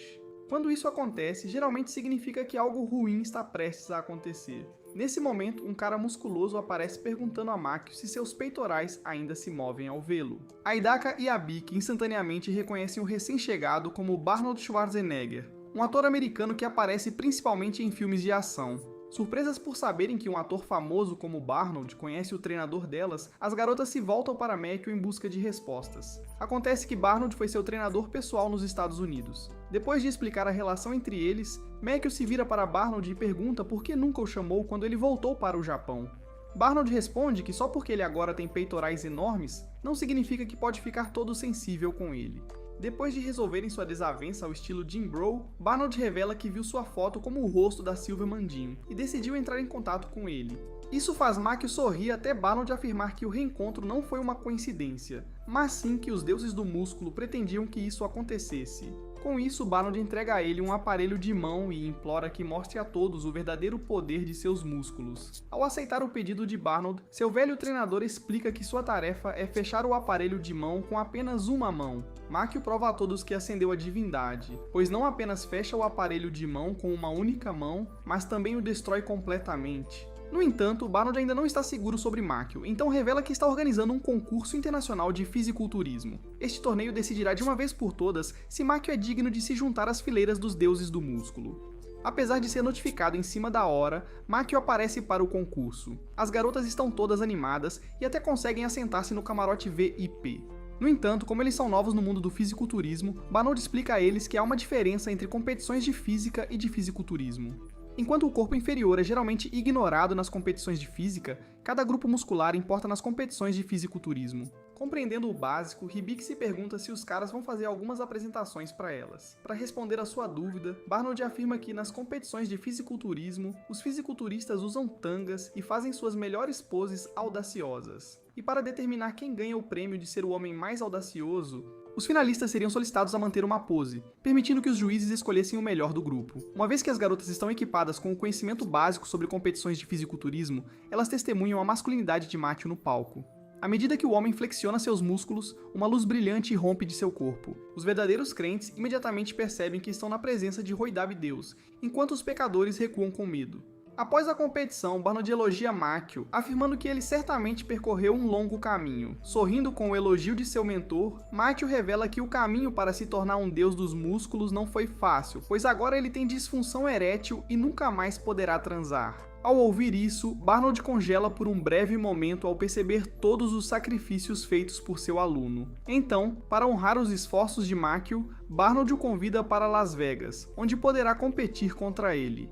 Quando isso acontece, geralmente significa que algo ruim está prestes a acontecer. Nesse momento, um cara musculoso aparece perguntando a Makio se seus peitorais ainda se movem ao vê-lo. A Hidaka e a Biki instantaneamente reconhecem o recém-chegado como Arnold Schwarzenegger, um ator americano que aparece principalmente em filmes de ação. Surpresas por saberem que um ator famoso como Arnold conhece o treinador delas, as garotas se voltam para Makio em busca de respostas. Acontece que Arnold foi seu treinador pessoal nos Estados Unidos. Depois de explicar a relação entre eles, Makio se vira para Arnold e pergunta por que nunca o chamou quando ele voltou para o Japão. Arnold responde que só porque ele agora tem peitorais enormes, não significa que pode ficar todo sensível com ele. Depois de resolverem sua desavença ao estilo Jim Bro, Arnold revela que viu sua foto como o rosto da Silver Mandinho e decidiu entrar em contato com ele. Isso faz Makio sorrir até Arnold afirmar que o reencontro não foi uma coincidência, mas sim que os deuses do músculo pretendiam que isso acontecesse. Com isso, Arnold entrega a ele um aparelho de mão e implora que mostre a todos o verdadeiro poder de seus músculos. Ao aceitar o pedido de Arnold, seu velho treinador explica que sua tarefa é fechar o aparelho de mão com apenas uma mão. Makio prova a todos que acendeu a divindade, pois não apenas fecha o aparelho de mão com uma única mão, mas também o destrói completamente. No entanto, Arnold ainda não está seguro sobre Makio, então revela que está organizando um concurso internacional de fisiculturismo. Este torneio decidirá de uma vez por todas se Makio é digno de se juntar às fileiras dos deuses do músculo. Apesar de ser notificado em cima da hora, Makio aparece para o concurso. As garotas estão todas animadas e até conseguem assentar-se no camarote VIP. No entanto, como eles são novos no mundo do fisiculturismo, Arnold explica a eles que há uma diferença entre competições de física e de fisiculturismo. Enquanto o corpo inferior é geralmente ignorado nas competições de física, cada grupo muscular importa nas competições de fisiculturismo. Compreendendo o básico, Hibiki se pergunta se os caras vão fazer algumas apresentações para elas. Para responder a sua dúvida, Arnold afirma que nas competições de fisiculturismo, os fisiculturistas usam tangas e fazem suas melhores poses audaciosas. E para determinar quem ganha o prêmio de ser o homem mais audacioso, os finalistas seriam solicitados a manter uma pose, permitindo que os juízes escolhessem o melhor do grupo. Uma vez que as garotas estão equipadas com o conhecimento básico sobre competições de fisiculturismo, elas testemunham a masculinidade de Makio no palco. À medida que o homem flexiona seus músculos, uma luz brilhante rompe de seu corpo. Os verdadeiros crentes imediatamente percebem que estão na presença de Roidab Deus, enquanto os pecadores recuam com medo. Após a competição, Arnold elogia Makio, afirmando que ele certamente percorreu um longo caminho. Sorrindo com o elogio de seu mentor, Makio revela que o caminho para se tornar um deus dos músculos não foi fácil, pois agora ele tem disfunção erétil e nunca mais poderá transar. Ao ouvir isso, Arnold congela por um breve momento ao perceber todos os sacrifícios feitos por seu aluno. Então, para honrar os esforços de Makio, Arnold o convida para Las Vegas, onde poderá competir contra ele.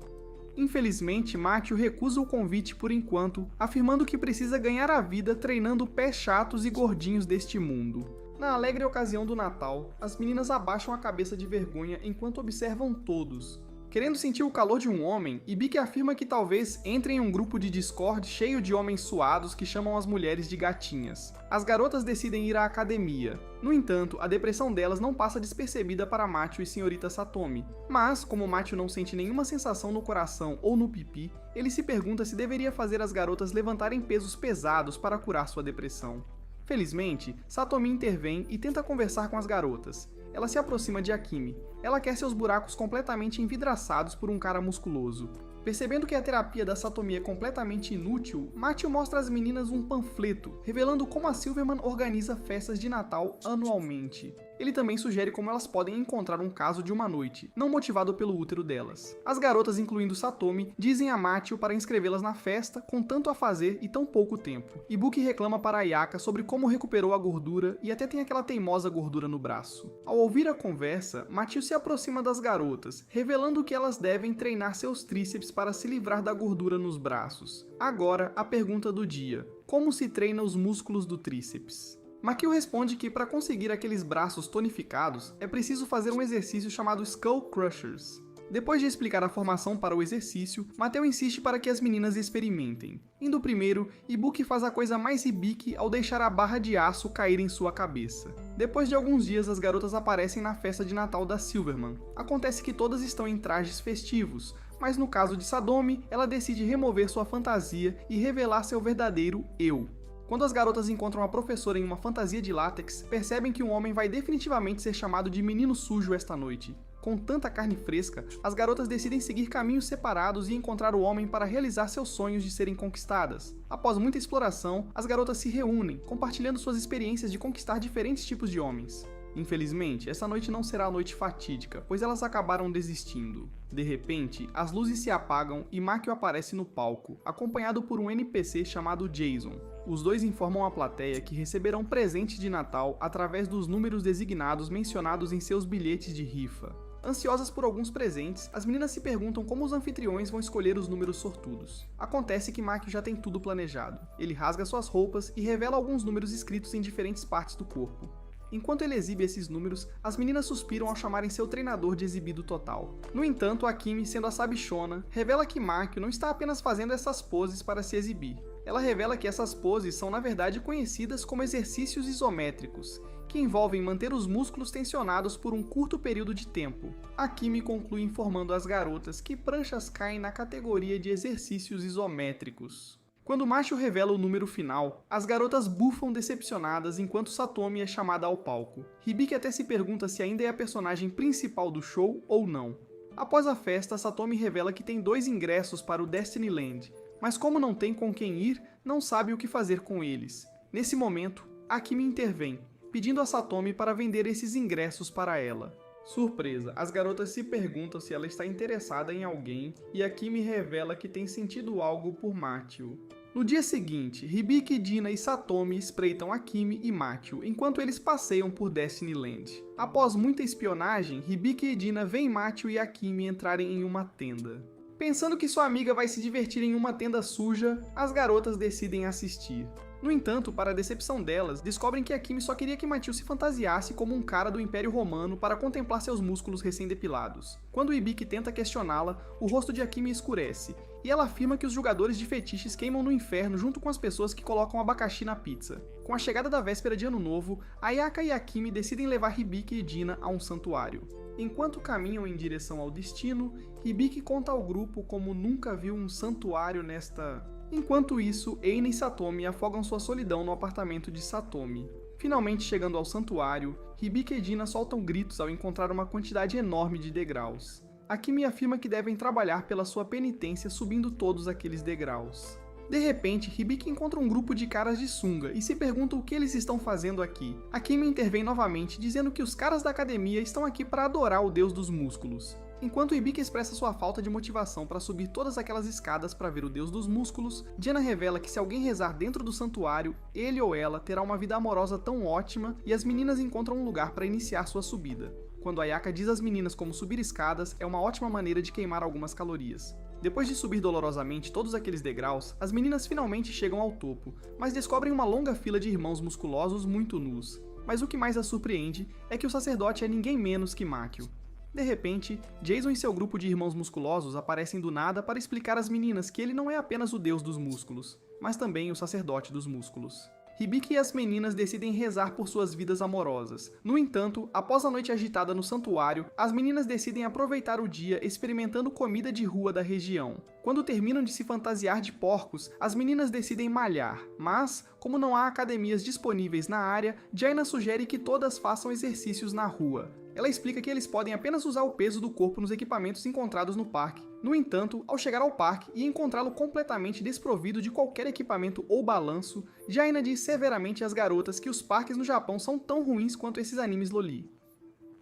Infelizmente, Makio recusa o convite por enquanto, afirmando que precisa ganhar a vida treinando pés chatos e gordinhos deste mundo. Na alegre ocasião do Natal, as meninas abaixam a cabeça de vergonha enquanto observam todos. Querendo sentir o calor de um homem, Hibiki afirma que talvez entre em um grupo de Discord cheio de homens suados que chamam as mulheres de gatinhas. As garotas decidem ir à academia. No entanto, a depressão delas não passa despercebida para Makio e Senhorita Satomi. Mas, como Makio não sente nenhuma sensação no coração ou no pipi, ele se pergunta se deveria fazer as garotas levantarem pesos pesados para curar sua depressão. Felizmente, Satomi intervém e tenta conversar com as garotas. Ela se aproxima de Akemi. Ela quer seus buracos completamente envidraçados por um cara musculoso. Percebendo que a terapia da Satomi é completamente inútil, Makio mostra às meninas um panfleto, revelando como a Silverman organiza festas de Natal anualmente. Ele também sugere como elas podem encontrar um caso de uma noite, não motivado pelo útero delas. As garotas, incluindo Satomi, dizem a Makio para inscrevê-las na festa, com tanto a fazer e tão pouco tempo. Ibuki reclama para Ayaka sobre como recuperou a gordura e até tem aquela teimosa gordura no braço. Ao ouvir a conversa, Makio se aproxima das garotas, revelando que elas devem treinar seus tríceps para se livrar da gordura nos braços. Agora, a pergunta do dia: como se treina os músculos do tríceps? Makio responde que para conseguir aqueles braços tonificados, é preciso fazer um exercício chamado Skull Crushers. Depois de explicar a formação para o exercício, Mateo insiste para que as meninas experimentem. Indo primeiro, Ibuki faz a coisa mais Hibiki ao deixar a barra de aço cair em sua cabeça. Depois de alguns dias, as garotas aparecem na festa de Natal da Silverman. Acontece que todas estão em trajes festivos, mas no caso de Sadomi, ela decide remover sua fantasia e revelar seu verdadeiro eu. Quando as garotas encontram a professora em uma fantasia de látex, percebem que um homem vai definitivamente ser chamado de menino sujo esta noite. Com tanta carne fresca, as garotas decidem seguir caminhos separados e encontrar o homem para realizar seus sonhos de serem conquistadas. Após muita exploração, as garotas se reúnem, compartilhando suas experiências de conquistar diferentes tipos de homens. Infelizmente, essa noite não será a noite fatídica, pois elas acabaram desistindo. De repente, as luzes se apagam e Makio aparece no palco, acompanhado por um NPC chamado Jason. Os dois informam a plateia que receberão presente de Natal através dos números designados mencionados em seus bilhetes de rifa. Ansiosas por alguns presentes, as meninas se perguntam como os anfitriões vão escolher os números sortudos. Acontece que Makio já tem tudo planejado. Ele rasga suas roupas e revela alguns números escritos em diferentes partes do corpo. Enquanto ele exibe esses números, as meninas suspiram ao chamarem seu treinador de exibido total. No entanto, Akemi, sendo a sabichona, revela que Makio não está apenas fazendo essas poses para se exibir. Ela revela que essas poses são na verdade conhecidas como exercícios isométricos, que envolvem manter os músculos tensionados por um curto período de tempo. Akemi conclui informando às garotas que pranchas caem na categoria de exercícios isométricos. Quando Machio revela o número final, as garotas bufam decepcionadas enquanto Satomi é chamada ao palco. Hibiki até se pergunta se ainda é a personagem principal do show ou não. Após a festa, Satomi revela que tem 2 ingressos para o Destiny Land, mas como não tem com quem ir, não sabe o que fazer com eles. Nesse momento, Akemi intervém, pedindo a Satomi para vender esses ingressos para ela. Surpresa, as garotas se perguntam se ela está interessada em alguém e Akemi revela que tem sentido algo por Machio. No dia seguinte, Hibiki, Dina e Satomi espreitam Akemi e Machio enquanto eles passeiam por Destiny Land. Após muita espionagem, Hibiki e Dina veem Machio e Akemi entrarem em uma tenda. Pensando que sua amiga vai se divertir em uma tenda suja, as garotas decidem assistir. No entanto, para a decepção delas, descobrem que Akemi só queria que Machio se fantasiasse como um cara do Império Romano para contemplar seus músculos recém-depilados. Quando Hibiki tenta questioná-la, o rosto de Akemi escurece, e ela afirma que os jogadores de fetiches queimam no inferno junto com as pessoas que colocam abacaxi na pizza. Com a chegada da véspera de Ano Novo, Ayaka e Akemi decidem levar Hibiki e Dina a um santuário. Enquanto caminham em direção ao destino, Hibiki conta ao grupo como nunca viu um santuário nesta... Enquanto isso, Eina e Satomi afogam sua solidão no apartamento de Satomi. Finalmente chegando ao santuário, Hibiki e Dina soltam gritos ao encontrar uma quantidade enorme de degraus. Akemi afirma que devem trabalhar pela sua penitência subindo todos aqueles degraus. De repente, Hibiki encontra um grupo de caras de sunga e se pergunta o que eles estão fazendo aqui. Akemi intervém novamente, dizendo que os caras da academia estão aqui para adorar o deus dos músculos. Enquanto Hibiki expressa sua falta de motivação para subir todas aquelas escadas para ver o deus dos músculos, Diana revela que se alguém rezar dentro do santuário, ele ou ela terá uma vida amorosa tão ótima e as meninas encontram um lugar para iniciar sua subida. Quando Ayaka diz às meninas como subir escadas é uma ótima maneira de queimar algumas calorias. Depois de subir dolorosamente todos aqueles degraus, as meninas finalmente chegam ao topo, mas descobrem uma longa fila de irmãos musculosos muito nus. Mas o que mais as surpreende é que o sacerdote é ninguém menos que Makio. De repente, Jason e seu grupo de irmãos musculosos aparecem do nada para explicar às meninas que ele não é apenas o deus dos músculos, mas também o sacerdote dos músculos. Hibiki e as meninas decidem rezar por suas vidas amorosas. No entanto, após a noite agitada no santuário, as meninas decidem aproveitar o dia experimentando comida de rua da região. Quando terminam de se fantasiar de porcos, as meninas decidem malhar, mas, como não há academias disponíveis na área, Jaina sugere que todas façam exercícios na rua. Ela explica que eles podem apenas usar o peso do corpo nos equipamentos encontrados no parque. No entanto, ao chegar ao parque e encontrá-lo completamente desprovido de qualquer equipamento ou balanço, Jaina diz severamente às garotas que os parques no Japão são tão ruins quanto esses animes loli.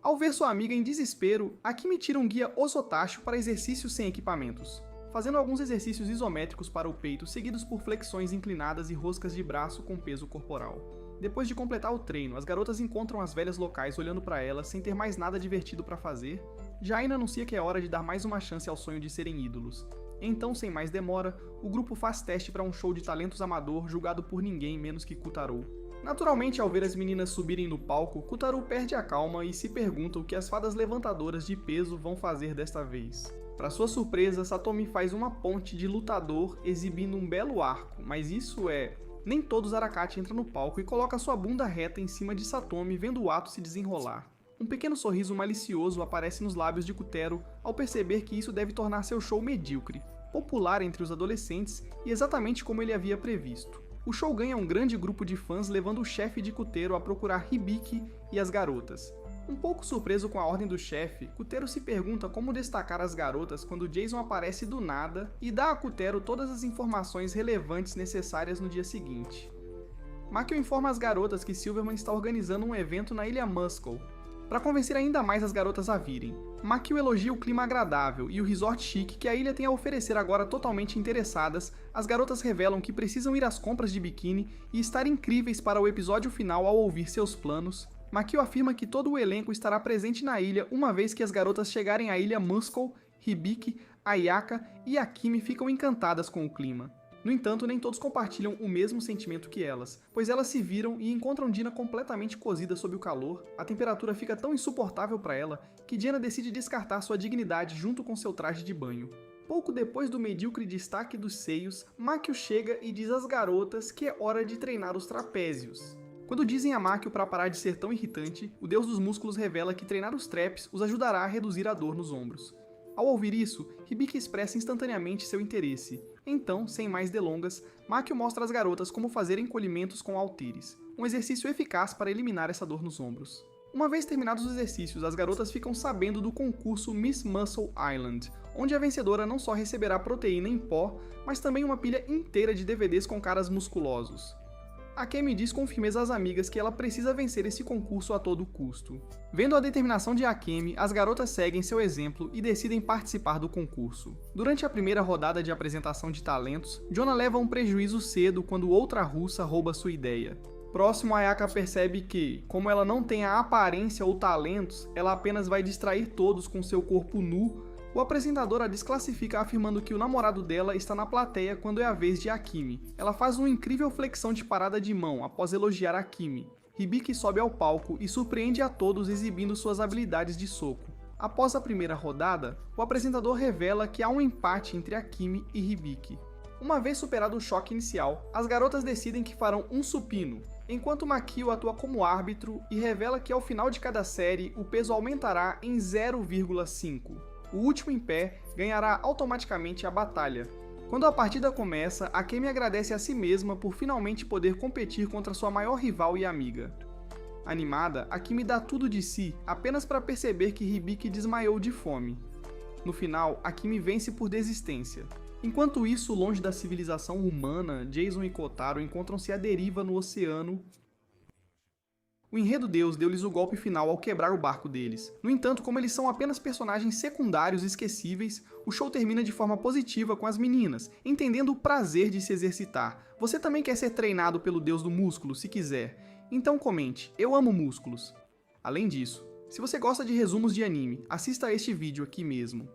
Ao ver sua amiga em desespero, Akemi tira um guia Osotacho para exercícios sem equipamentos, fazendo alguns exercícios isométricos para o peito, seguidos por flexões inclinadas e roscas de braço com peso corporal. Depois de completar o treino, as garotas encontram as velhas locais olhando para elas sem ter mais nada divertido para fazer. Jaina anuncia que é hora de dar mais uma chance ao sonho de serem ídolos. Então, sem mais demora, o grupo faz teste para um show de talentos amador julgado por ninguém menos que Kutaro. Naturalmente, ao ver as meninas subirem no palco, Kutaru perde a calma e se pergunta o que as fadas levantadoras de peso vão fazer desta vez. Para sua surpresa, Satomi faz uma ponte de lutador exibindo um belo arco, mas isso é... Nem todos Arakachi entra no palco e coloca sua bunda reta em cima de Satomi vendo o ato se desenrolar. Um pequeno sorriso malicioso aparece nos lábios de Kutero ao perceber que isso deve tornar seu show medíocre, popular entre os adolescentes e exatamente como ele havia previsto. O show ganha um grande grupo de fãs levando o chefe de Kutero a procurar Hibiki e as garotas. Um pouco surpreso com a ordem do chefe, Kutero se pergunta como destacar as garotas quando Jason aparece do nada e dá a Kutero todas as informações relevantes necessárias no dia seguinte. Makio informa as garotas que Silverman está organizando um evento na Ilha Muscle, para convencer ainda mais as garotas a virem. Makio elogia o clima agradável e o resort chique que a ilha tem a oferecer. Agora totalmente interessadas, as garotas revelam que precisam ir às compras de biquíni e estar incríveis para o episódio final ao ouvir seus planos. Makio afirma que todo o elenco estará presente na ilha uma vez que as garotas chegarem à ilha Muscle, Hibiki, Ayaka e Akimi ficam encantadas com o clima. No entanto, nem todos compartilham o mesmo sentimento que elas, pois elas se viram e encontram Dina completamente cozida sob o calor. A temperatura fica tão insuportável para ela que Dina decide descartar sua dignidade junto com seu traje de banho. Pouco depois do medíocre destaque dos seios, Makio chega e diz às garotas que é hora de treinar os trapézios. Quando dizem a Makio para parar de ser tão irritante, o deus dos músculos revela que treinar os traps os ajudará a reduzir a dor nos ombros. Ao ouvir isso, Hibiki expressa instantaneamente seu interesse. Então, sem mais delongas, Makio mostra às garotas como fazer encolhimentos com halteres, um exercício eficaz para eliminar essa dor nos ombros. Uma vez terminados os exercícios, as garotas ficam sabendo do concurso Miss Muscle Island, onde a vencedora não só receberá proteína em pó, mas também uma pilha inteira de DVDs com caras musculosos. Akemi diz com firmeza às amigas que ela precisa vencer esse concurso a todo custo. Vendo a determinação de Akemi, as garotas seguem seu exemplo e decidem participar do concurso. Durante a primeira rodada de apresentação de talentos, Jonah leva um prejuízo cedo quando outra russa rouba sua ideia. Próximo, Ayaka percebe que, como ela não tem a aparência ou talentos, ela apenas vai distrair todos com seu corpo nu. O apresentador a desclassifica afirmando que o namorado dela está na plateia quando é a vez de Akemi. Ela faz uma incrível flexão de parada de mão após elogiar Akemi. Hibiki sobe ao palco e surpreende a todos exibindo suas habilidades de soco. Após a primeira rodada, o apresentador revela que há um empate entre Akemi e Hibiki. Uma vez superado o choque inicial, as garotas decidem que farão um supino, enquanto Makio atua como árbitro e revela que ao final de cada série o peso aumentará em 0,5. O último em pé ganhará automaticamente a batalha. Quando a partida começa, Akemi agradece a si mesma por finalmente poder competir contra sua maior rival e amiga. Animada, Akemi dá tudo de si apenas para perceber que Hibiki desmaiou de fome. No final, Akemi vence por desistência. Enquanto isso, longe da civilização humana, Jason e Kotaro encontram-se à deriva no oceano. O Enredo Deus deu-lhes o golpe final ao quebrar o barco deles. No entanto, como eles são apenas personagens secundários esquecíveis, o show termina de forma positiva com as meninas, entendendo o prazer de se exercitar. Você também quer ser treinado pelo Deus do músculo, se quiser? Então comente, eu amo músculos. Além disso, se você gosta de resumos de anime, assista a este vídeo aqui mesmo.